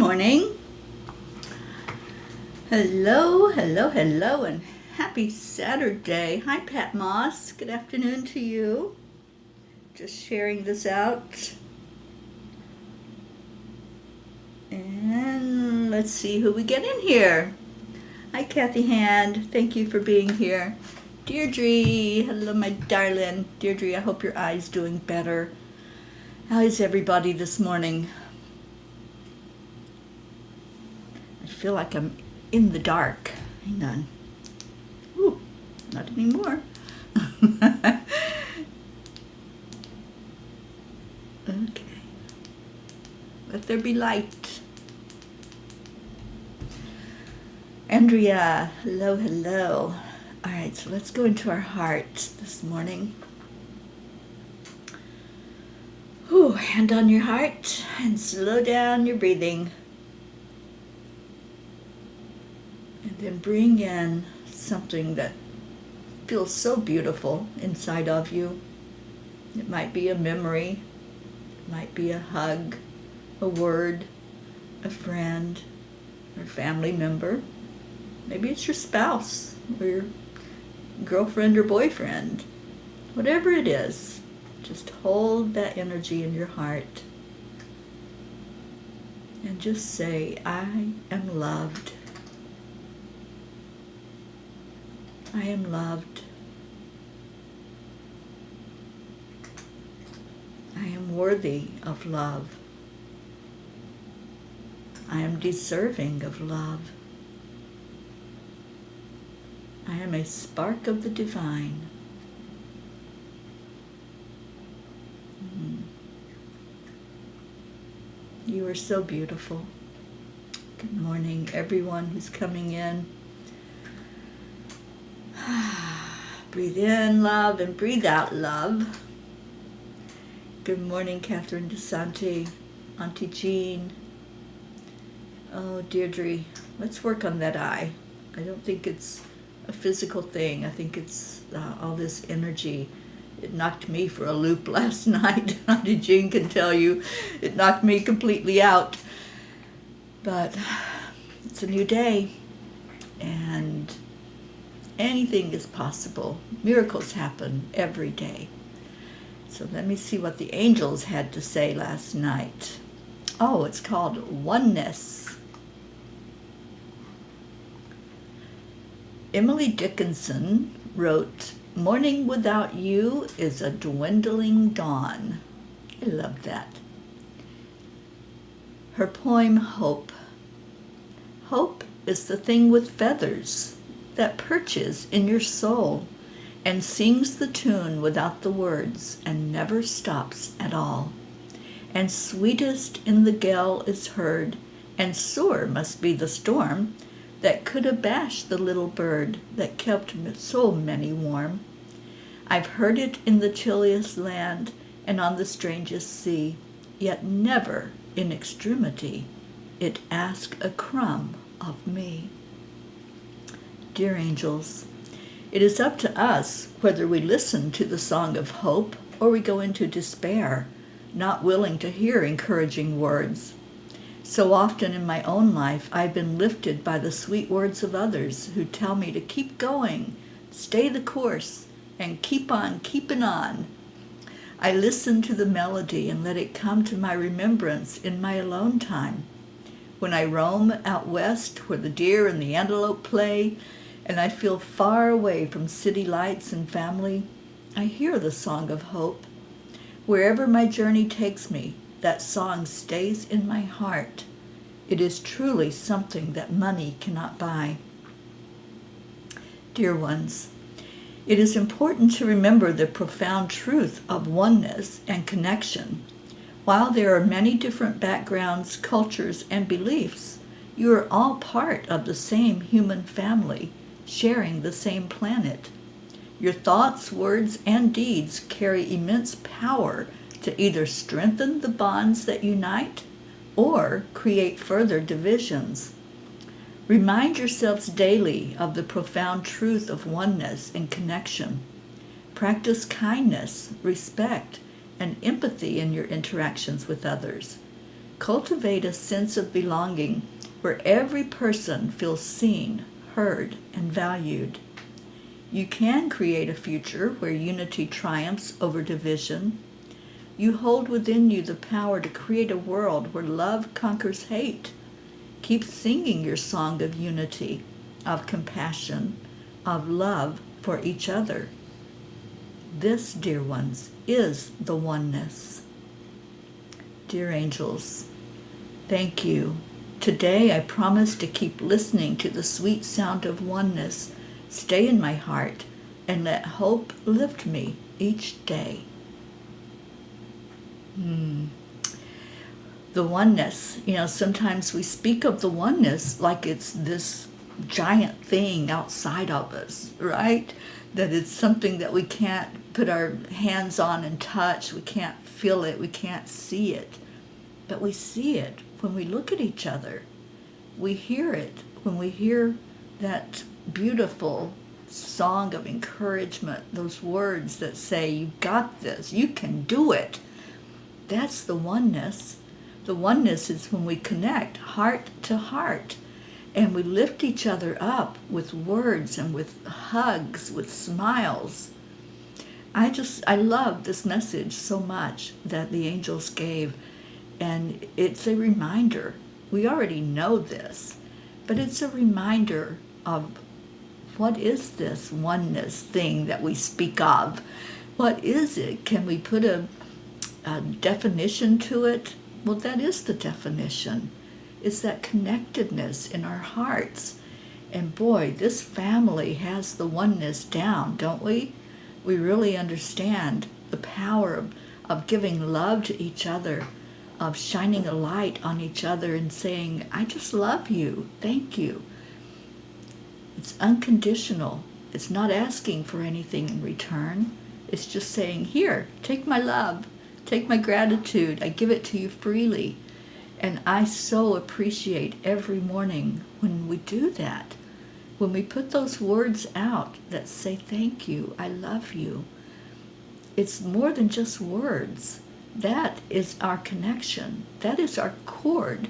morning. Hello, hello, hello, and happy Saturday. Hi, Pat Moss. Good afternoon to you. Just sharing this out. And let's see who we get in here. Hi, Kathy Hand. Thank you for being here. Deirdre, hello, my darling. Deirdre, I hope your eye's doing better. How is everybody this morning? I feel like I'm in the dark. Hang on. Ooh, not anymore. Okay. Let there be light. Andrea, hello, hello. All right, so let's go into our hearts this morning. Ooh, hand on your heart and slow down your breathing. And then bring in something that feels so beautiful inside of you. It might be a memory, it might be a hug, a word, a friend, or family member. Maybe it's your spouse or your girlfriend or boyfriend. Whatever it is, just hold that energy in your heart and just say, I am loved. I am loved. I am worthy of love. I am deserving of love. I am a spark of the divine. You are so beautiful. Good morning, everyone who's coming in. Breathe in love and breathe out love. Good morning, Catherine DeSanti, Auntie Jean. Oh, Deirdre, let's work on that eye. I don't think it's a physical thing. I think it's all this energy. It knocked me for a loop last night. Auntie Jean can tell you it knocked me completely out. But it's a new day, and anything is possible. Miracles happen every day. So let me see what the angels had to say last night. Oh, it's called Oneness. Emily Dickinson wrote, "Morning without you is a dwindling dawn." I love that. Her poem, Hope. Hope is the thing with feathers that perches in your soul and sings the tune without the words and never stops at all. And sweetest in the gale is heard, and sore must be the storm that could abash the little bird that kept so many warm. I've heard it in the chilliest land and on the strangest sea, yet never in extremity it asked a crumb of me. Dear angels, it is up to us whether we listen to the song of hope or we go into despair, not willing to hear encouraging words. So often in my own life, I've been lifted by the sweet words of others who tell me to keep going, stay the course, and keep on keeping on. I listen to the melody and let it come to my remembrance in my alone time. When I roam out west where the deer and the antelope play, and I feel far away from city lights and family, I hear the song of hope. Wherever my journey takes me, that song stays in my heart. It is truly something that money cannot buy. Dear ones, it is important to remember the profound truth of oneness and connection. While there are many different backgrounds, cultures, and beliefs, you are all part of the same human family, sharing the same planet. Your thoughts, words, and deeds carry immense power to either strengthen the bonds that unite or create further divisions. Remind yourselves daily of the profound truth of oneness and connection. Practice kindness, respect, and empathy in your interactions with others. Cultivate a sense of belonging where every person feels seen, heard, and valued. You can create a future where unity triumphs over division. You hold within you the power to create a world where love conquers hate. Keep singing your song of unity, of compassion, of love for each other. This, dear ones, is the oneness. Dear angels, thank you. Today I promise to keep listening to the sweet sound of oneness, stay in my heart, and let hope lift me each day. The oneness, sometimes we speak of the oneness like it's this giant thing outside of us, right? That it's something that we can't put our hands on and touch. We can't feel it. We can't see it. But we see it when we look at each other. We hear it when we hear that beautiful song of encouragement, those words that say, you got this, you can do it. That's the oneness. The oneness is when we connect heart to heart and we lift each other up with words and with hugs, with smiles. I love this message so much that the angels gave, and it's a reminder. We already know this, but it's a reminder of what is this oneness thing that we speak of? What is it? Can we put a definition to it? Well, that is the definition. It's that connectedness in our hearts. And boy, this family has the oneness down, don't we? We really understand the power of giving love to each other, of shining a light on each other and saying, I just love you, thank you. It's unconditional. It's not asking for anything in return. It's just saying, here, take my love. Take my gratitude. I give it to you freely. And I so appreciate every morning when we do that. When we put those words out that say thank you, I love you. It's more than just words. That is our connection. That is our cord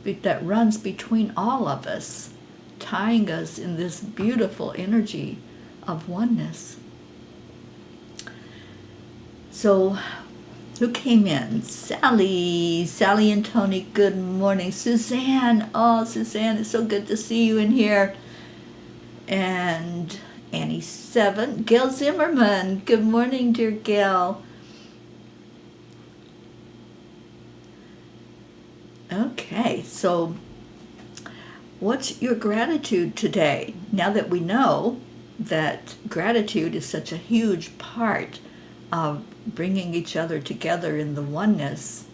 that runs between all of us, tying us in this beautiful energy of oneness. So, who came in? Sally and Tony, good morning. Suzanne, Suzanne, it's so good to see you in here. And Annie 7, Gail Zimmerman, good morning, dear Gail. Okay, so what's your gratitude today? Now that we know that gratitude is such a huge part of bringing each other together in the oneness,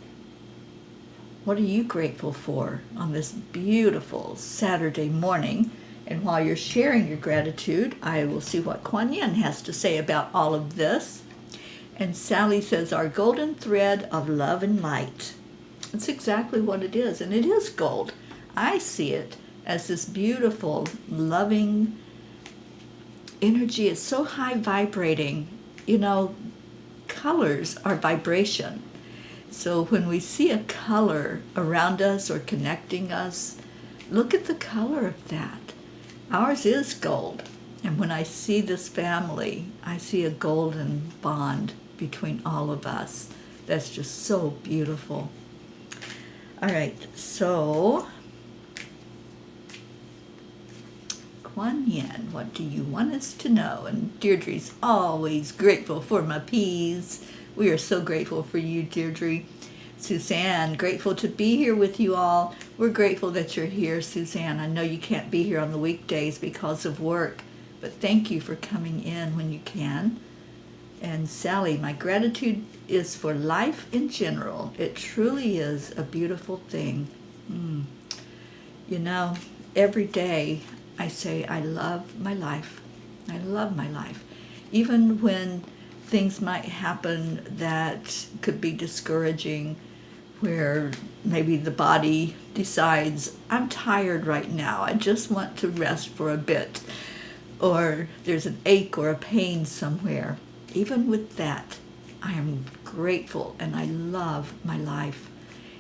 what are you grateful for on this beautiful Saturday morning? And while you're sharing your gratitude, I will see what Kuan Yin has to say about all of this. And Sally says, our golden thread of love and light. That's exactly what it is, and it is gold. I see it as this beautiful, loving energy. It's so high vibrating. Colors are vibration. So when we see a color around us or connecting us, look at the color of that. Ours is gold. And when I see this family, I see a golden bond between all of us. That's just so beautiful. All right, so Kuan Yin, what do you want us to know? And Deirdre's always grateful for my peas. We are so grateful for you, Deirdre. Suzanne, grateful to be here with you all. We're grateful that you're here, Suzanne. I know you can't be here on the weekdays because of work, but thank you for coming in when you can. And Sally, my gratitude is for life in general. It truly is a beautiful thing. Every day I say, I love my life. I love my life. Even when things might happen that could be discouraging, where maybe the body decides, I'm tired right now, I just want to rest for a bit, or there's an ache or a pain somewhere. Even with that, I am grateful and I love my life.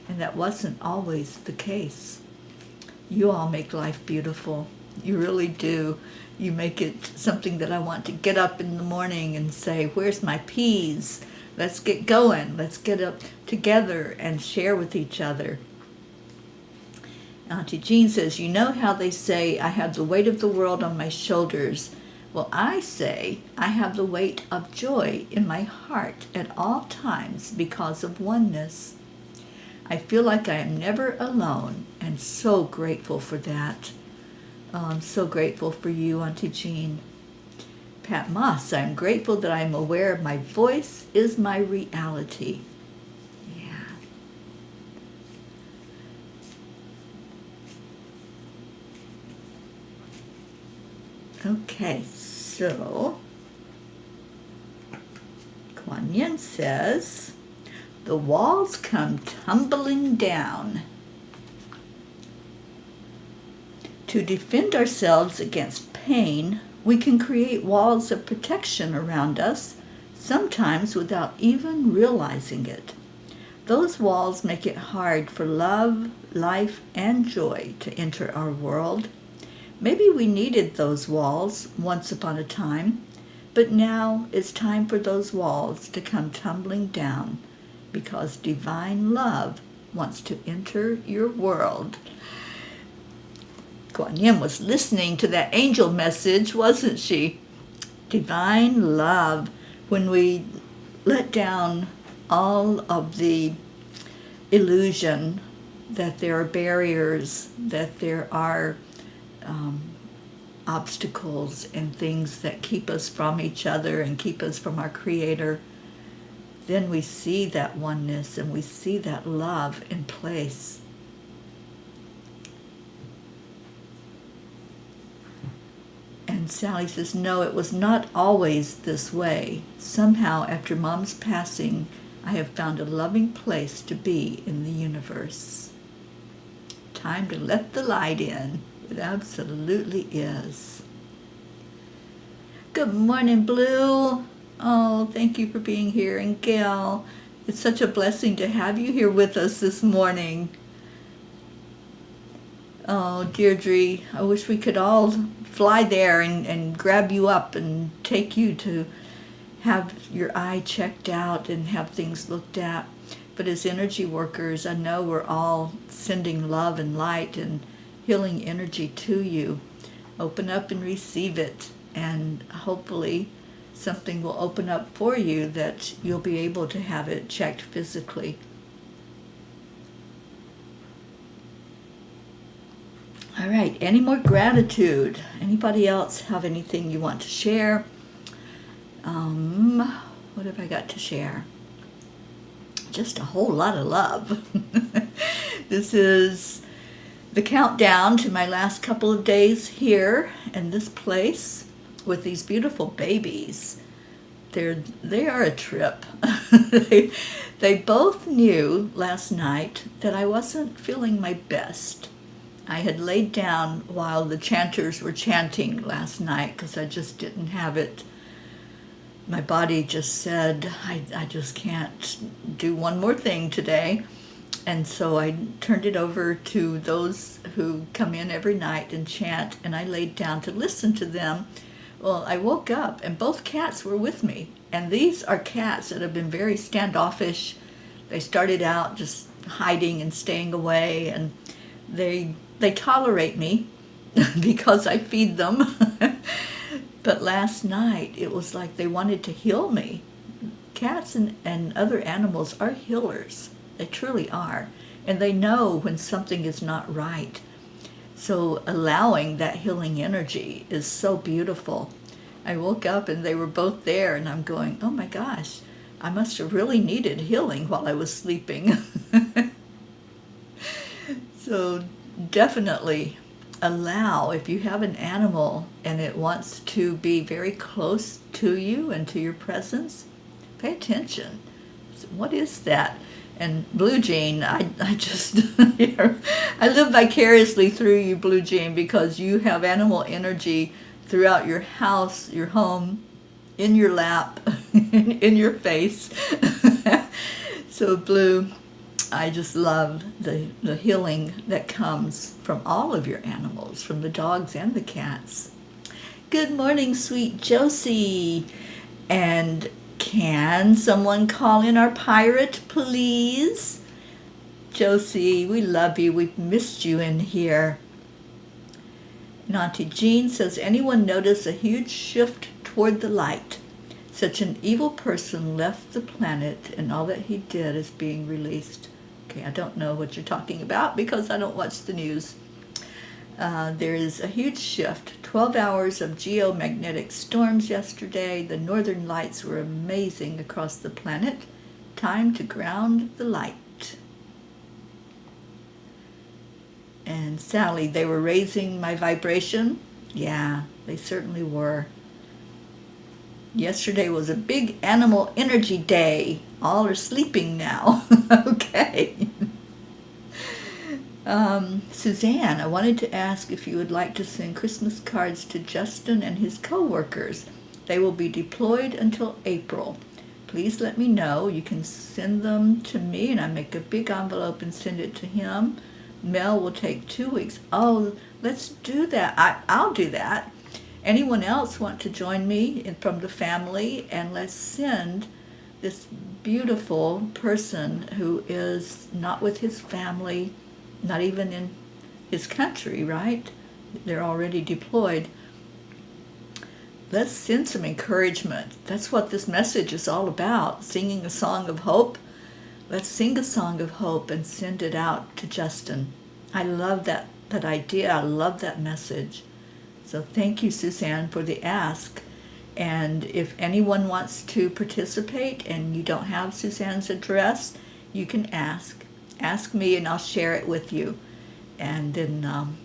And that wasn't always the case. You all make life beautiful. You really do. You make it something that I want to get up in the morning and say, where's my peas? Let's get going. Let's get up together and share with each other. Auntie Jean says, you know how they say, I have the weight of the world on my shoulders. Well, I say, I have the weight of joy in my heart at all times because of oneness. I feel like I am never alone, and so grateful for that. Oh, I'm so grateful for you, Auntie Jean. Pat Moss, I'm grateful that I am aware my voice is my reality. Yeah. Okay, so Kuan Yin says, the walls come tumbling down. To defend ourselves against pain, we can create walls of protection around us, sometimes without even realizing it. Those walls make it hard for love, life, and joy to enter our world. Maybe we needed those walls once upon a time, but now it's time for those walls to come tumbling down because divine love wants to enter your world. Kuan Yin was listening to that angel message, wasn't she? Divine love. When we let down all of the illusion that there are barriers, that there are obstacles and things that keep us from each other and keep us from our Creator, then we see that oneness and we see that love in place. And Sally says, no, it was not always this way. Somehow, after Mom's passing, I have found a loving place to be in the universe. Time to let the light in. It absolutely is. Good morning, Blue. Oh, thank you for being here. And Gail, it's such a blessing to have you here with us this morning. Oh, Deirdre, I wish we could all fly there and grab you up and take you to have your eye checked out and have things looked at. But as energy workers, I know we're all sending love and light and healing energy to you. Open up and receive it, and hopefully something will open up for you that you'll be able to have it checked physically. All right, any more gratitude? Anybody else have anything you want to share? What have I got to share? Just a whole lot of love. This is the countdown to my last couple of days here in this place with these beautiful babies. They are a trip. They both knew last night that I wasn't feeling my best. I had laid down while the chanters were chanting last night because I just didn't have it. My body just said, I just can't do one more thing today. And so I turned it over to those who come in every night and chant, and I laid down to listen to them. Well, I woke up and both cats were with me. And these are cats that have been very standoffish. They started out just hiding and staying away, and they tolerate me because I feed them. But last night, it was like they wanted to heal me. Cats and other animals are healers. They truly are. And they know when something is not right. So allowing that healing energy is so beautiful. I woke up and they were both there, and I'm going, oh my gosh, I must have really needed healing while I was sleeping. So definitely allow, if you have an animal and it wants to be very close to you and to your presence, pay attention. So what is that? And Blue Jean, I just, I live vicariously through you, Blue Jean, because you have animal energy throughout your house, your home, in your lap, in your face. So Blue, I just love the healing that comes from all of your animals, from the dogs and the cats. Good morning, sweet Josie. And can someone call in our pirate, please? Josie, we love you. We've missed you in here. Auntie Jean says, anyone notice a huge shift toward the light? Such an evil person left the planet and all that he did is being released. Okay, I don't know what you're talking about because I don't watch the news. There is a huge shift. 12 hours of geomagnetic storms yesterday. The northern lights were amazing across the planet. Time to ground the light. And Sally, they were raising my vibration? Yeah, they certainly were. Yesterday was a big animal energy day. All are sleeping now. Okay. Suzanne, I wanted to ask if you would like to send Christmas cards to Justin and his co-workers. They will be deployed until April. Please let me know. You can send them to me and I make a big envelope and send it to him. Mail will take 2 weeks. Oh, let's do that. I'll do that. Anyone else want to join me from the family? And let's send this beautiful person who is not with his family, not even in his country, right? They're already deployed. Let's send some encouragement. That's what this message is all about, singing a song of hope. Let's sing a song of hope and send it out to Justin. I love that idea. I love that message. So thank you, Suzanne, for the ask. And if anyone wants to participate and you don't have Suzanne's address, you can ask. Ask me and I'll share it with you. And then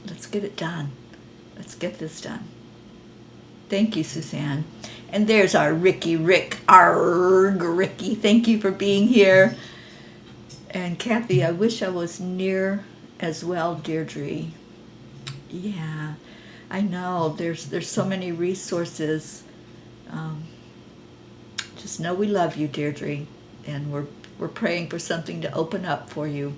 let's get it done. Let's get this done. Thank you, Suzanne. And there's our Rick. Arg, Ricky. Thank you for being here. And Kathy, I wish I was near as well, Deirdre. Yeah, I know. There's so many resources. Just know we love you, Deirdre. And we're praying for something to open up for you.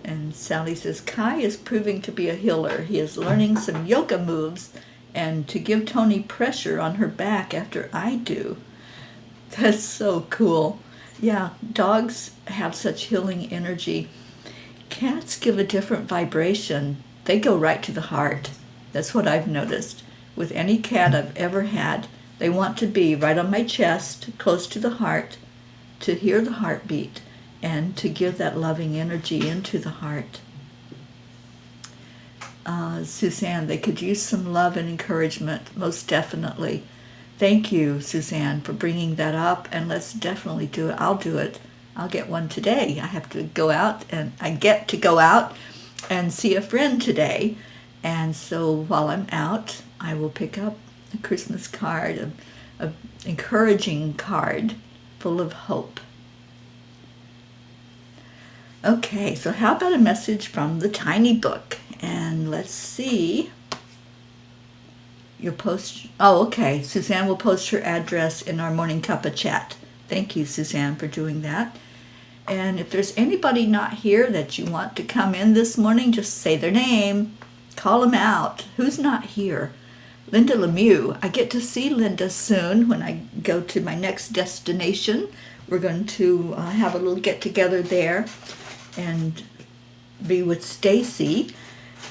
And Sally says, Kai is proving to be a healer. He is learning some yoga moves and to give Tony pressure on her back after I do. That's so cool. Yeah, dogs have such healing energy. Cats give a different vibration. They go right to the heart. That's what I've noticed. With any cat I've ever had, they want to be right on my chest, close to the heart, to hear the heartbeat, and to give that loving energy into the heart. Suzanne, they could use some love and encouragement, most definitely. Thank you, Suzanne, for bringing that up, and let's definitely do it. I'll do it. I'll get one today. I have to go out, and I get to go out and see a friend today. And so while I'm out, I will pick up a Christmas card, an encouraging card full of hope. Okay, so how about a message from the Tiny Book? And let's see. You'll post. Oh, okay. Suzanne will post her address in our Morning Cuppa chat. Thank you, Suzanne, for doing that. And if there's anybody not here that you want to come in this morning, just say their name. Call them out. Who's not here? Linda Lemieux. I get to see Linda soon when I go to my next destination. We're going to have a little get-together there and be with Stacy.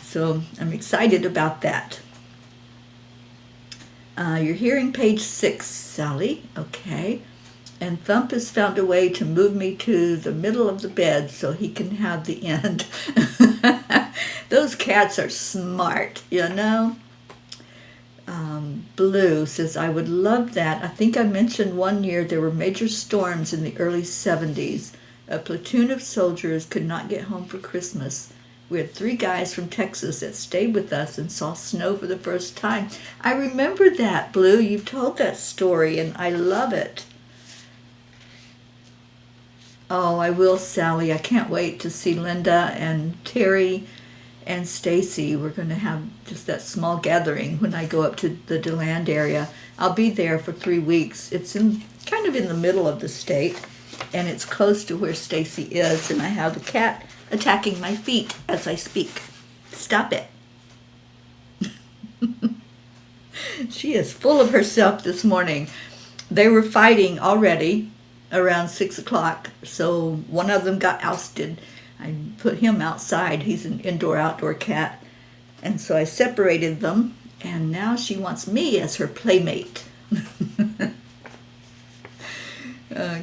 So I'm excited about that. You're hearing page 6, Sally. Okay. And Thump has found a way to move me to the middle of the bed so he can have the end. Those cats are smart, you know. Blue says, I would love that. I think I mentioned one year there were major storms in the early 70s. A platoon of soldiers could not get home for Christmas. We had 3 guys from Texas that stayed with us and saw snow for the first time. I remember that, Blue. You've told that story, and I love it. Oh, I will, Sally. I can't wait to see Linda and Teri and Stacy. We're going to have just that small gathering when I go up to the DeLand area. I'll be there for 3 weeks. It's kind of in the middle of the state. and it's close to where Stacy is, and I have a cat attacking my feet as I speak. Stop it. She is full of herself this morning. They were fighting already around 6 o'clock, so one of them got ousted. I put him outside. He's an indoor-outdoor cat. And so I separated them, and now she wants me as her playmate.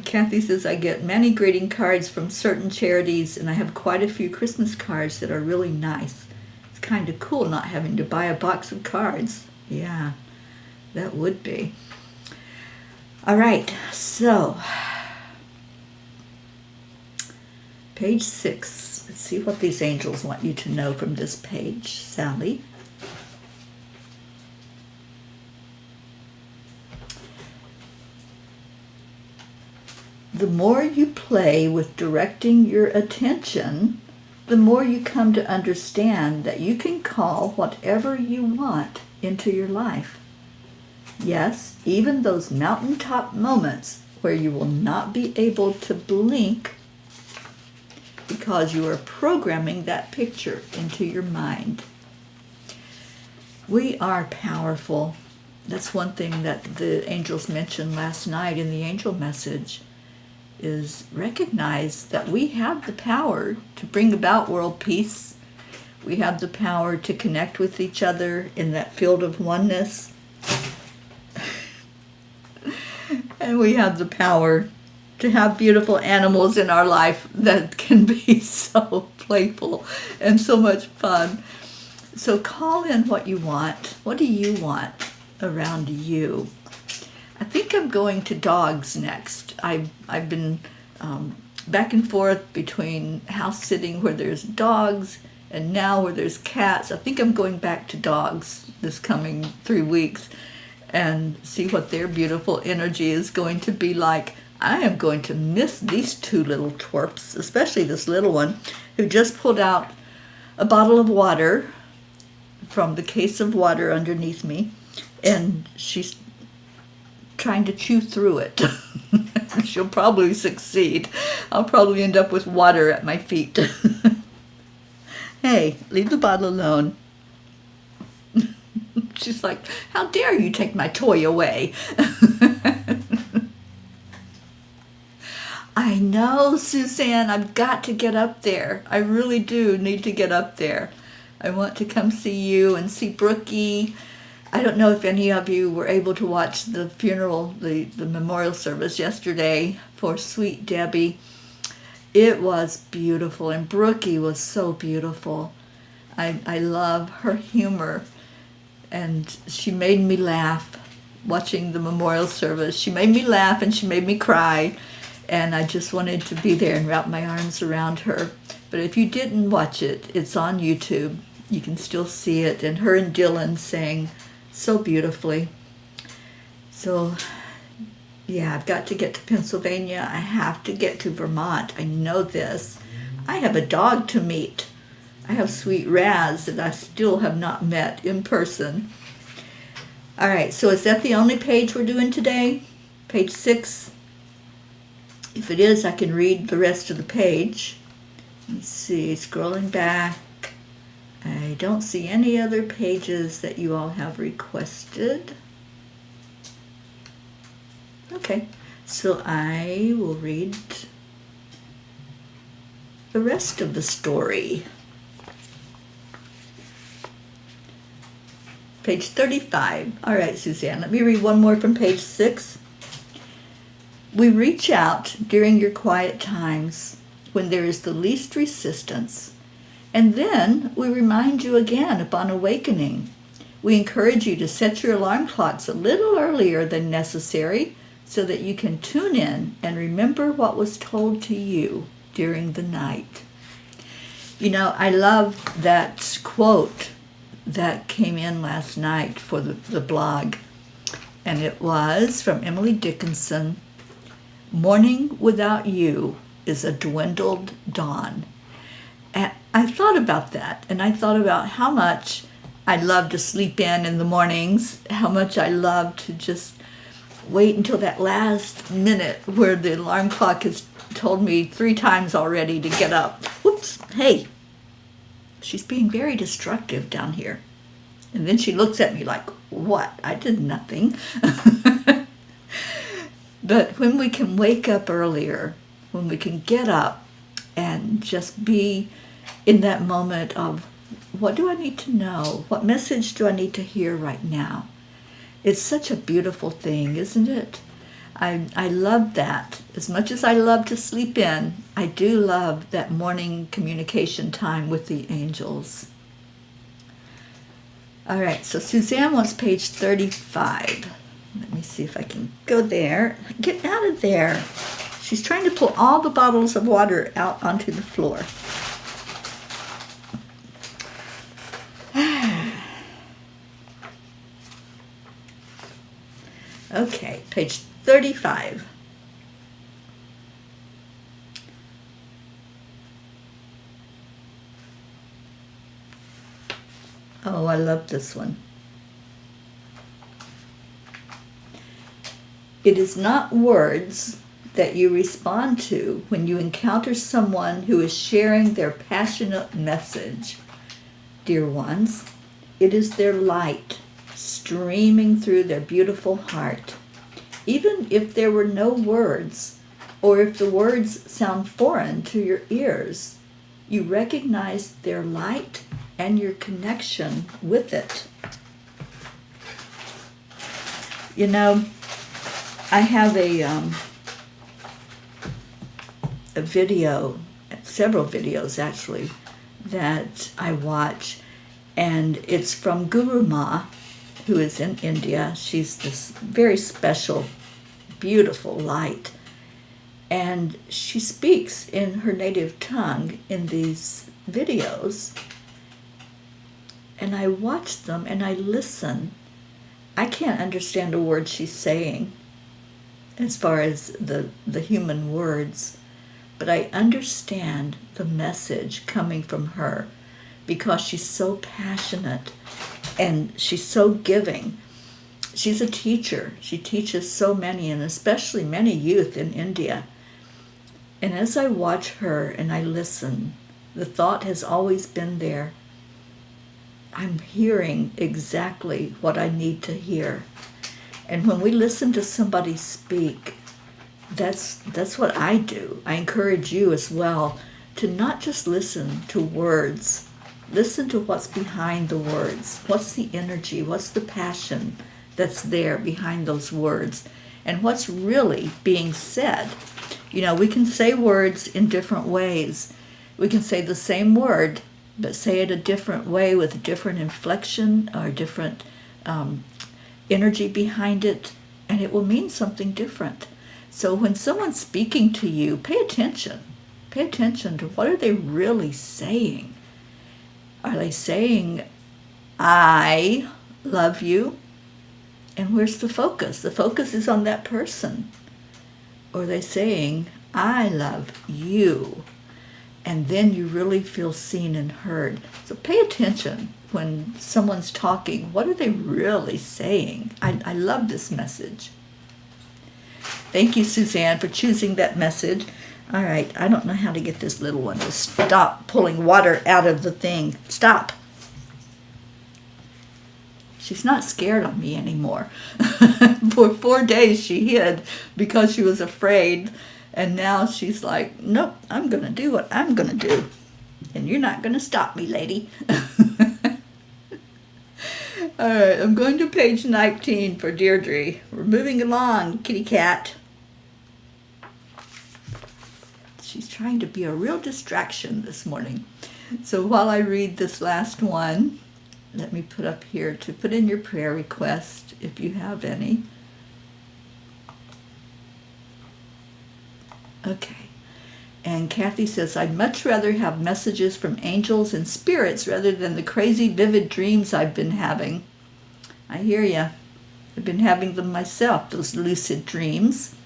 Kathy says, I get many greeting cards from certain charities, and I have quite a few Christmas cards that are really nice. It's kind of cool not having to buy a box of cards. Yeah, that would be. All right, so page 6. Let's see what these angels want you to know from this page, Sally. The more you play with directing your attention, the more you come to understand that you can call whatever you want into your life. Yes, even those mountaintop moments where you will not be able to blink because you are programming that picture into your mind. We are powerful. That's one thing that the angels mentioned last night in the angel message, is recognize that we have the power to bring about world peace. We have the power to connect with each other in that field of oneness. And we have the power to have beautiful animals in our life that can be so playful and so much fun. So call in what you want. What do you want around you? I think I'm going to dogs next. I've been back and forth between house sitting where there's dogs and now where there's cats. I think I'm going back to dogs this coming 3 weeks and see what their beautiful energy is going to be like. I am going to miss these two little twerps, especially this little one who just pulled out a bottle of water from the case of water underneath me, and she's trying to chew through it. She'll probably succeed. I'll probably end up with water at my feet. Hey, leave the bottle alone. She's like, how dare you take my toy away? I know, Suzanne, I've got to get up there. I really do need to get up there. I want to come see you and see Brookie. I don't know if any of you were able to watch the funeral, the memorial service yesterday for Sweet Debbie. It was beautiful, and Brookie was so beautiful. I love her humor, and she made me laugh watching the memorial service. She made me laugh and she made me cry, and I just wanted to be there and wrap my arms around her. But if you didn't watch it, it's on YouTube. You can still see it, and her and Dylan sang so beautifully. So, yeah, I've got to get to Pennsylvania. I have to get to Vermont. I know this. I have a dog to meet. I have Sweet Raz that I still have not met in person. All right, so is that the only page we're doing today? Page 6? If it is, I can read the rest of the page. Let's see, scrolling back. I don't see any other pages that you all have requested. Okay, so I will read the rest of the story. Page 35. All right, Suzanne, let me read one more from page 6. We reach out during your quiet times when there is the least resistance, and then we remind you again upon awakening. We encourage you to set your alarm clocks a little earlier than necessary so that you can tune in and remember what was told to you during the night. You know, I love that quote that came in last night for the blog, and it was from Emily Dickinson. Morning without you is a dwindled dawn. And I thought about that, and I thought about how much I love to sleep in the mornings, how much I love to just wait until that last minute where the alarm clock has told me 3 times already to get up. Whoops, hey, she's being very destructive down here. And then she looks at me like, what? I did nothing. But when we can wake up earlier, when we can get up and just be in that moment of, what do I need to know? What message do I need to hear right now? It's such a beautiful thing, isn't it? I love that. As much as I love to sleep in, I do love that morning communication time with the angels. All right, so Suzanne wants page 35. Let me see if I can go there. Get out of there. She's trying to pull all the bottles of water out onto the floor. Okay, page 35. Oh, I love this one. It is not words that you respond to when you encounter someone who is sharing their passionate message. Dear ones, it is their light streaming through their beautiful heart. Even if there were no words, or if the words sound foreign to your ears, you recognize their light and your connection with it. You know, I have a video, several videos actually, that I watch, and it's from Guru Ma, who is in India. She's this very special, beautiful light, and she speaks in her native tongue in these videos, and I watch them and I listen. I can't understand a word she's saying as far as the human words, but I understand the message coming from her because she's so passionate and she's so giving. She's a teacher. She teaches so many, and especially many youth in India. And as I watch her and I listen, the thought has always been there. I'm hearing exactly what I need to hear. And when we listen to somebody speak, that's what I do. I encourage you as well to not just listen to words. Listen to what's behind the words. What's the energy? What's the passion that's there behind those words? And what's really being said? You know, we can say words in different ways. We can say the same word, but say it a different way with a different inflection or different energy behind it, and it will mean something different. So when someone's speaking to you, pay attention. Pay attention to what are they really saying. Are they saying, I love you? And where's the focus? The focus is on that person. Or are they saying, I love you? And then you really feel seen and heard. So pay attention when someone's talking. What are they really saying? I love this message. Thank you, Suzanne, for choosing that message. All right, I don't know how to get this little one to stop pulling water out of the thing. Stop. She's not scared of me anymore. For 4 days she hid because she was afraid. And now she's like, nope, I'm going to do what I'm going to do. And you're not going to stop me, lady. All right, I'm going to page 19 for Deirdre. We're moving along, kitty cat. She's trying to be a real distraction this morning. So while I read this last one, let me put up here to put in your prayer request if you have any. Okay. And Kathy says, I'd much rather have messages from angels and spirits rather than the crazy vivid dreams I've been having. I hear ya. I've been having them myself, those lucid dreams.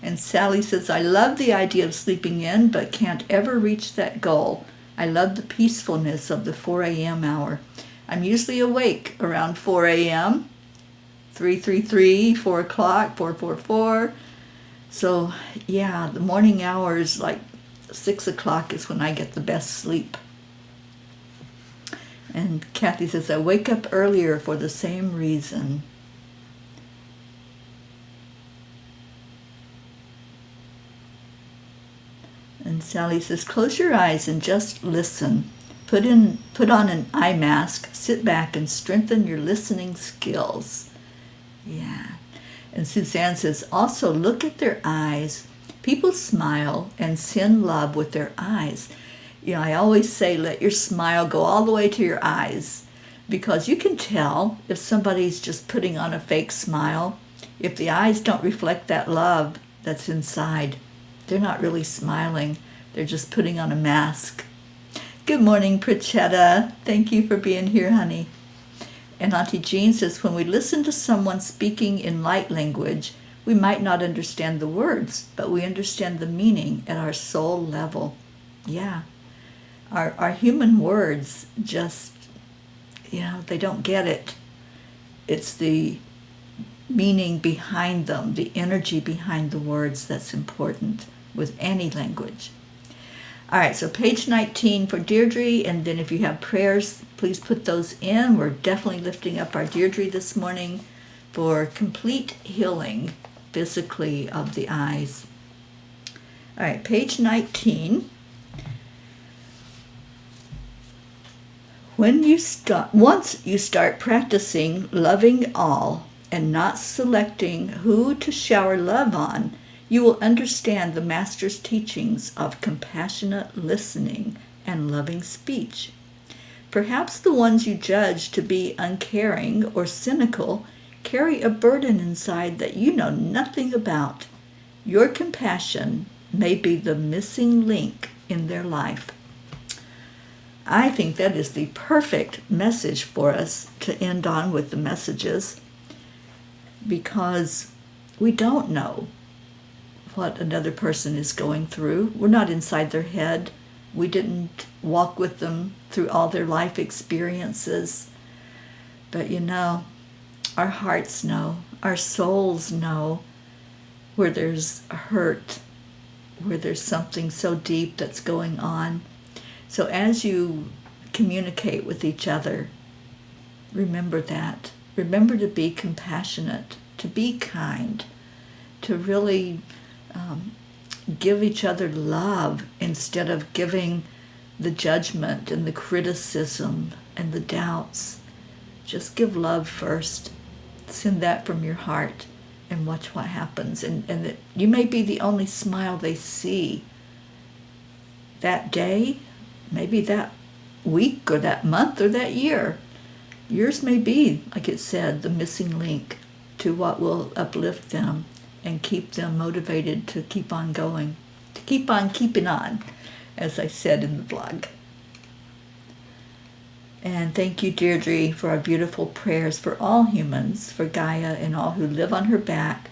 And Sally says, I love the idea of sleeping in, but can't ever reach that goal. I love the peacefulness of the 4 a.m. hour. I'm usually awake around 4 a.m., 333, 4 o'clock, 444. So, yeah, the morning hours, like 6 o'clock is when I get the best sleep. And Kathy says, I wake up earlier for the same reason. And Sally says, close your eyes and just listen. Put on an eye mask, sit back and strengthen your listening skills. Yeah. And Suzanne says, also look at their eyes. People smile and send love with their eyes. You know, I always say, let your smile go all the way to your eyes, because you can tell if somebody's just putting on a fake smile. If the eyes don't reflect that love that's inside, they're not really smiling. They're just putting on a mask. Good morning, Prichetta. Thank you for being here, honey. And Auntie Jean says, when we listen to someone speaking in light language, we might not understand the words, but we understand the meaning at our soul level. Yeah. Our human words just, they don't get it. It's the meaning behind them, the energy behind the words that's important with any language. All right, so page 19 for Deirdre, and then if you have prayers, please put those in. We're definitely lifting up our Deirdre this morning for complete healing physically of the eyes. All right, page 19. Once you start practicing loving all and not selecting who to shower love on, you will understand the Master's teachings of compassionate listening and loving speech. Perhaps the ones you judge to be uncaring or cynical carry a burden inside that you know nothing about. Your compassion may be the missing link in their life. I think that is the perfect message for us to end on with the messages, because we don't know what another person is going through. We're not inside their head. We didn't walk with them through all their life experiences. But our hearts know, our souls know where there's hurt, where there's something so deep that's going on. So as you communicate with each other, remember that. Remember to be compassionate, to be kind, to really give each other love instead of giving the judgment and the criticism and the doubts. Just give love first. Send that from your heart and watch what happens. And that you may be the only smile they see that day, maybe that week or that month or that year. Yours may be, like it said, the missing link to what will uplift them and keep them motivated to keep on going, to keep on keeping on, as I said in the blog. And thank you, Deirdre, for our beautiful prayers for all humans, for Gaia and all who live on her back,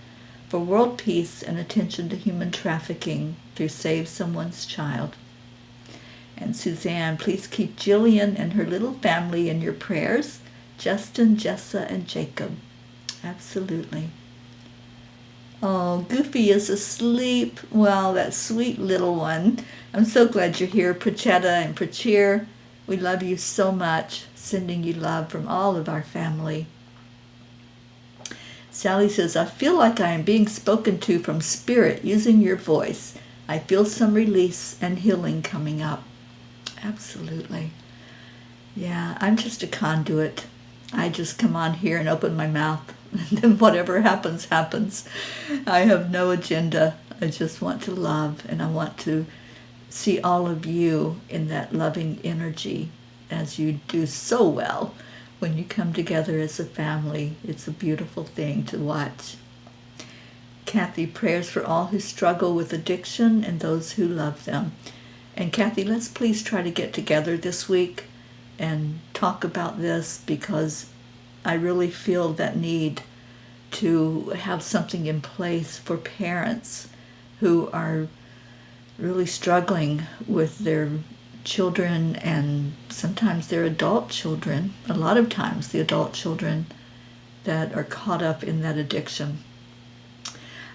for world peace and attention to human trafficking through Save Someone's Child. And Suzanne, please keep Jillian and her little family in your prayers, Justin, Jessa, and Jacob. Absolutely. Oh, Goofy is asleep. Well, that sweet little one. I'm so glad you're here, Prachetta and Prachir. We love you so much, sending you love from all of our family. Sally says, I feel like I am being spoken to from spirit using your voice. I feel some release and healing coming up. Absolutely. Yeah, I'm just a conduit. I just come on here and open my mouth, and then whatever happens, happens. I have no agenda. I just want to love, and I want to see all of you in that loving energy, as you do so well when you come together as a family. It's a beautiful thing to watch. Kathy, prayers for all who struggle with addiction and those who love them. And Kathy, let's please try to get together this week and talk about this, because I really feel that need to have something in place for parents who are really struggling with their children, and sometimes their adult children, a lot of times the adult children that are caught up in that addiction.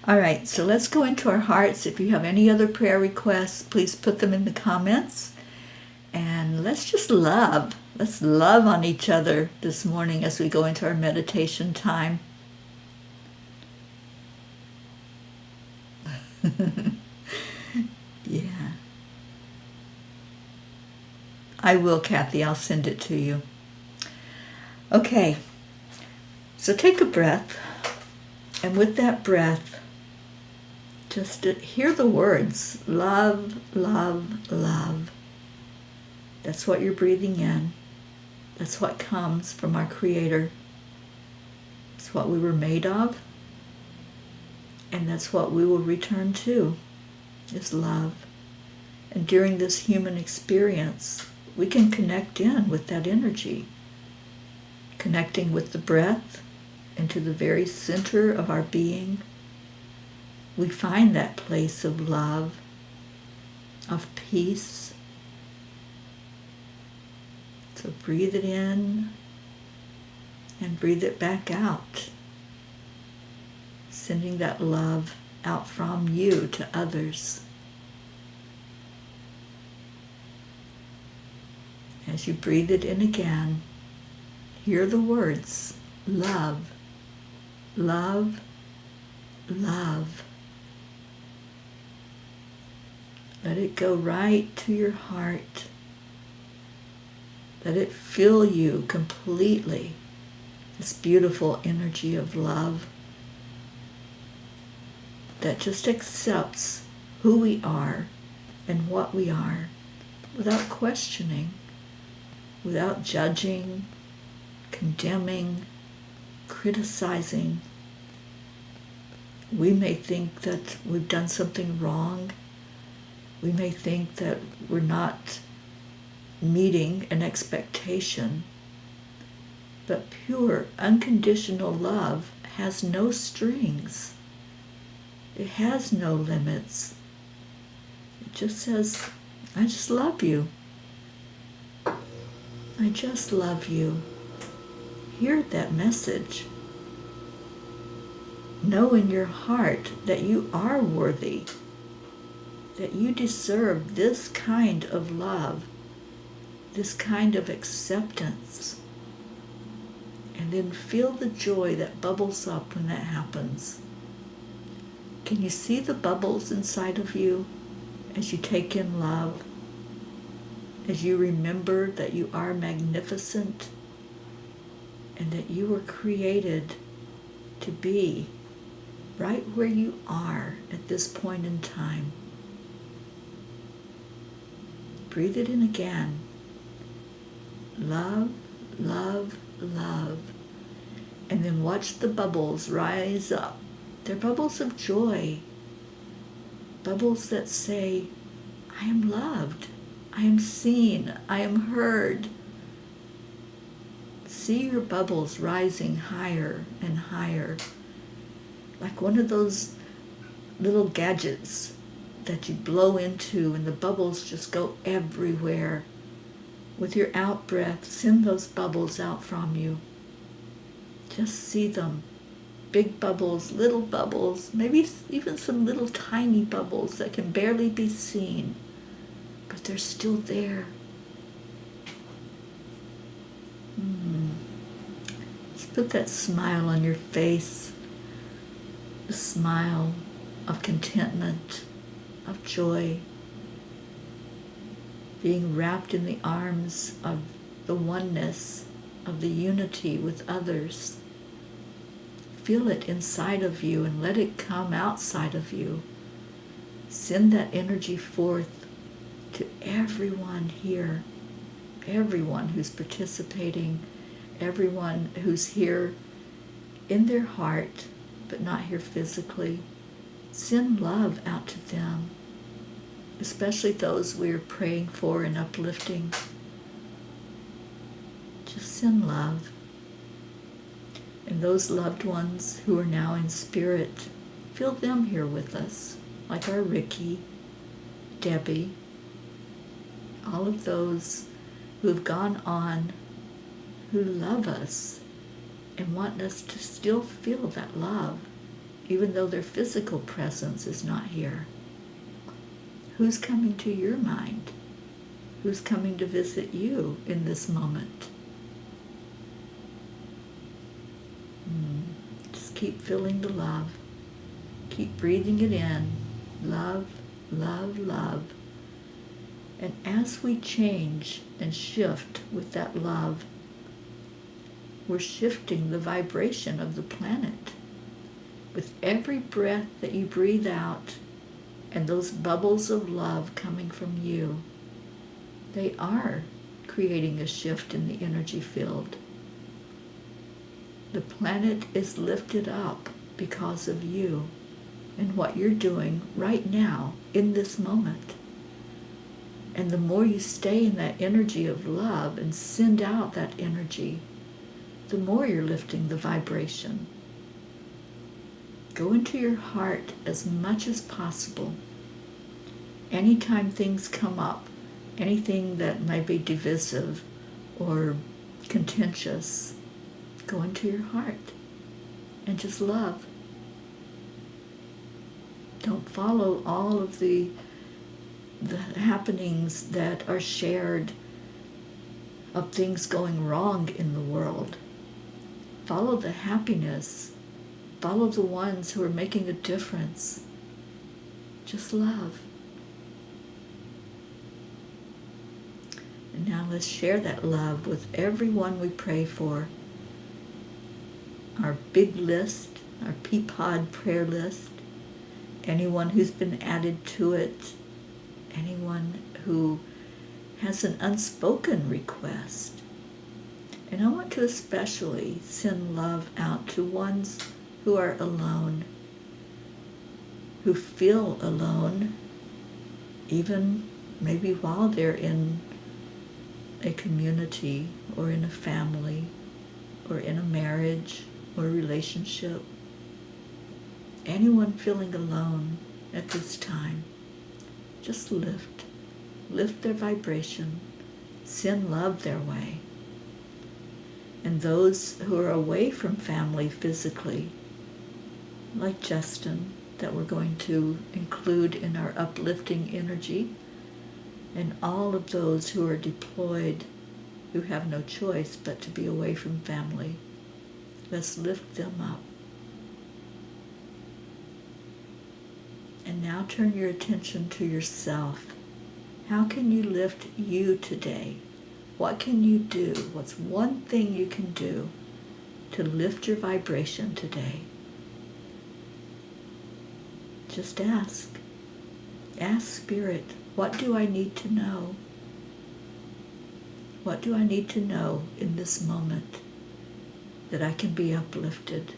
All right, so let's go into our hearts. If you have any other prayer requests, please put them in the comments. And let's just love. Let's love on each other this morning as we go into our meditation time. Yeah. I will, Kathy. I'll send it to you. Okay. So take a breath. And with that breath, just hear the words. Love, love, love. That's what you're breathing in. That's what comes from our Creator. It's what we were made of. And that's what we will return to, is love. And during this human experience, we can connect in with that energy. Connecting with the breath into the very center of our being. We find that place of love, of peace. So breathe it in and breathe it back out. Sending that love out from you to others. As you breathe it in again, hear the words, love, love, love. Let it go right to your heart. Let it fill you completely, this beautiful energy of love that just accepts who we are and what we are without questioning, without judging, condemning, criticizing. We may think that we've done something wrong. We may think that we're not meeting an expectation. But pure, unconditional love has no strings. It has no limits. It just says, I just love you. I just love you. Hear that message. Know in your heart that you are worthy, that you deserve this kind of love, this kind of acceptance. And then feel the joy that bubbles up when that happens. Can you see the bubbles inside of you as you take in love? As you remember that you are magnificent and that you were created to be right where you are at this point in time. Breathe it in again. Love, love, love. And then watch the bubbles rise up. They're bubbles of joy. Bubbles that say, I am loved. I am seen. I am heard. See your bubbles rising higher and higher. Like one of those little gadgets that you blow into and the bubbles just go everywhere. With your out breath, send those bubbles out from you. Just see them. Big bubbles, little bubbles, maybe even some little tiny bubbles that can barely be seen, but they're still there. Just put that smile on your face, a smile of contentment, of joy, being wrapped in the arms of the oneness, of the unity with others. Feel it inside of you and let it come outside of you. Send that energy forth to everyone here, everyone who's participating, everyone who's here in their heart, but not here physically. Send love out to them, especially those we are praying for and uplifting. Just send love. And those loved ones who are now in spirit, feel them here with us, like our Ricky, Debbie, all of those who have gone on, who love us and want us to still feel that love, even though their physical presence is not here. Who's coming to your mind? Who's coming to visit you in this moment? Just keep feeling the love. Keep breathing it in. Love, love, love. And as we change and shift with that love, we're shifting the vibration of the planet. With every breath that you breathe out and those bubbles of love coming from you, they are creating a shift in the energy field. The planet is lifted up because of you and what you're doing right now in this moment. And the more you stay in that energy of love and send out that energy, the more you're lifting the vibration. Go into your heart as much as possible. Anytime things come up, anything that might be divisive or contentious, go into your heart and just love. Don't follow all of the happenings that are shared of things going wrong in the world. Follow the happiness. Follow the ones who are making a difference. Just love. And now let's share that love with everyone we pray for. Our big list, our Peapod prayer list, anyone who's been added to it, anyone who has an unspoken request. And I want to especially send love out to ones who are alone, who feel alone, even maybe while they're in a community or in a family or in a marriage or relationship. Anyone feeling alone at this time, just lift their vibration, send love their way. And those who are away from family physically, like Justin, that we're going to include in our uplifting energy, and all of those who are deployed, who have no choice but to be away from family, let's lift them up. And now turn your attention to yourself. How can you lift you today? What can you do? What's one thing you can do to lift your vibration today? Just ask. Ask Spirit, what do I need to know? What do I need to know in this moment that I can be uplifted?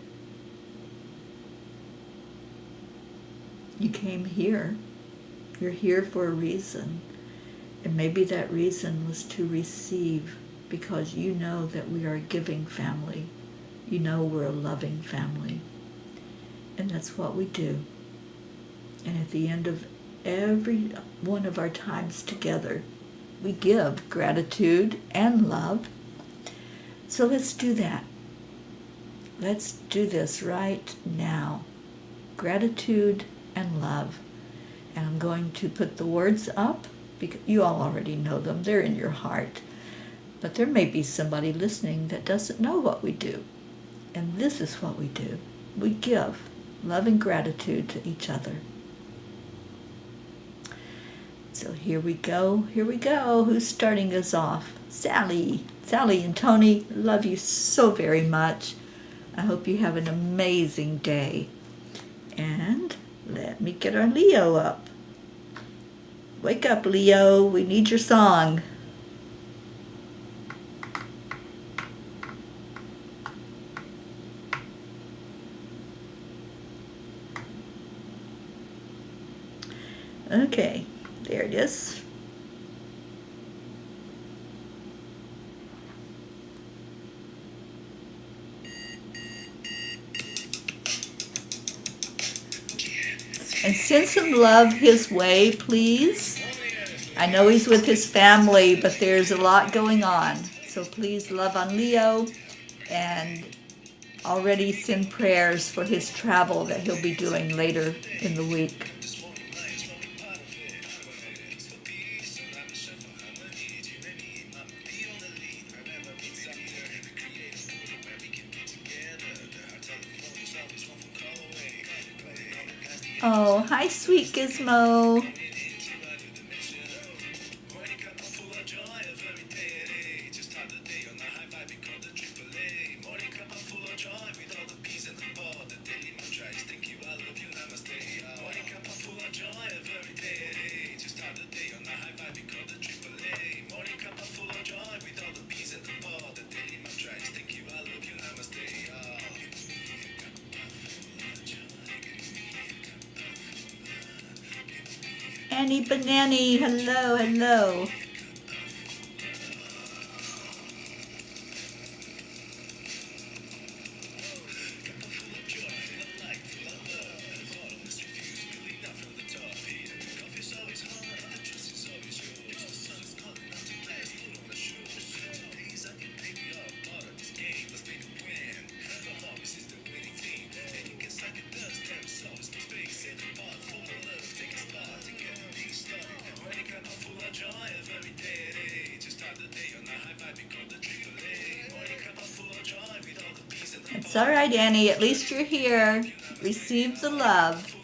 You came here. You're here for a reason. And maybe that reason was to receive, because you know that we are a giving family. You know we're a loving family. And that's what we do. And at the end of every one of our times together, we give gratitude and love. So let's do that. Let's do this right now. Gratitude and love. And I'm going to put the words up, because you all already know them. They're in your heart. But there may be somebody listening that doesn't know what we do. And this is what we do. We give love and gratitude to each other. So here we go. Who's starting us off? Sally and Tony, love you so very much. I hope you have an amazing day. And let me get our Leo up. Wake up, Leo. We need your song. Okay, there it is. And send some love his way, please. I know he's with his family, but there's a lot going on. So please love on Leo and already send prayers for his travel that he'll be doing later in the week. Oh, hi, sweet Gizmo. Annie Banani, hello, hello. It's all right, Annie. At least you're here. Receive the love.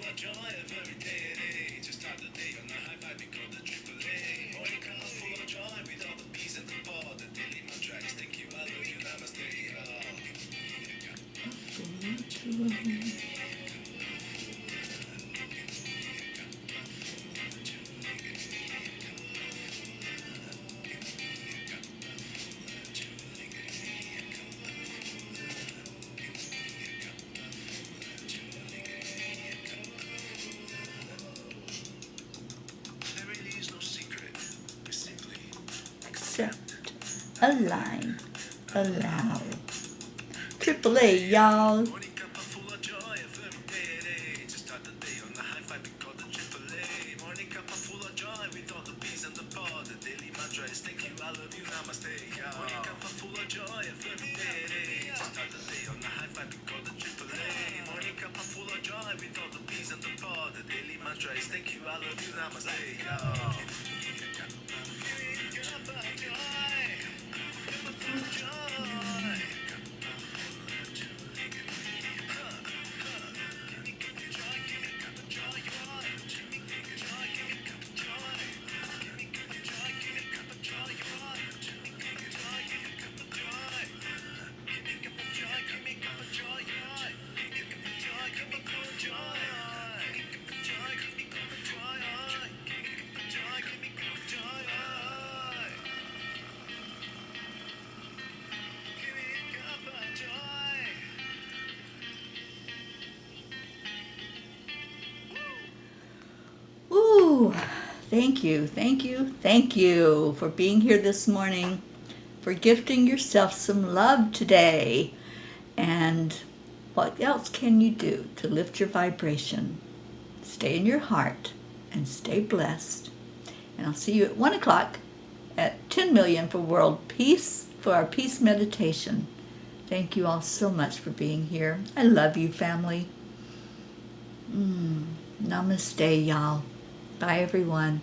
Accept, align, allow. Triple A, y'all. Ooh, thank you, thank you, thank you for being here this morning, for gifting yourself some love today. And what else can you do to lift your vibration? Stay in your heart and stay blessed. And I'll see you at 1 o'clock at 10 million for world peace, for our peace meditation. Thank you all so much for being here. I love you, family. Namaste, y'all. Bye, everyone.